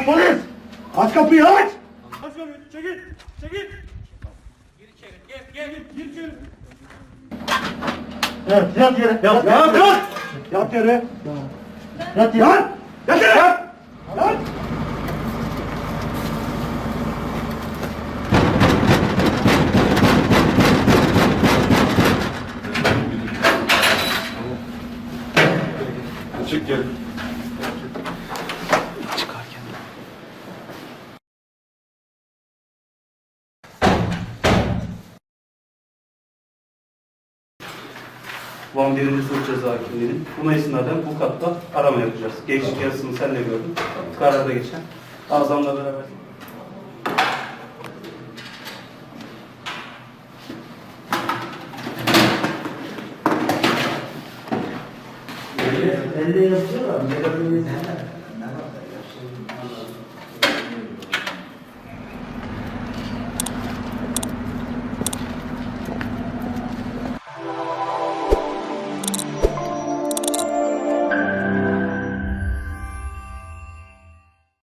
polis! Aç kapıyı aç! Aç kapıyı, çekil, çekil. Gir içeri, gir içeri. Yat yere. Yat yere. Yat yere. Yat yere. Yat. Çık gel. Van 1. Suç Ceza Hakimliği'nin. Buna istinaden bu katta arama yapacağız. Gençlik yazısını sen de gördün. Kararda geçen. Azamla beraber. Elle yazıyor.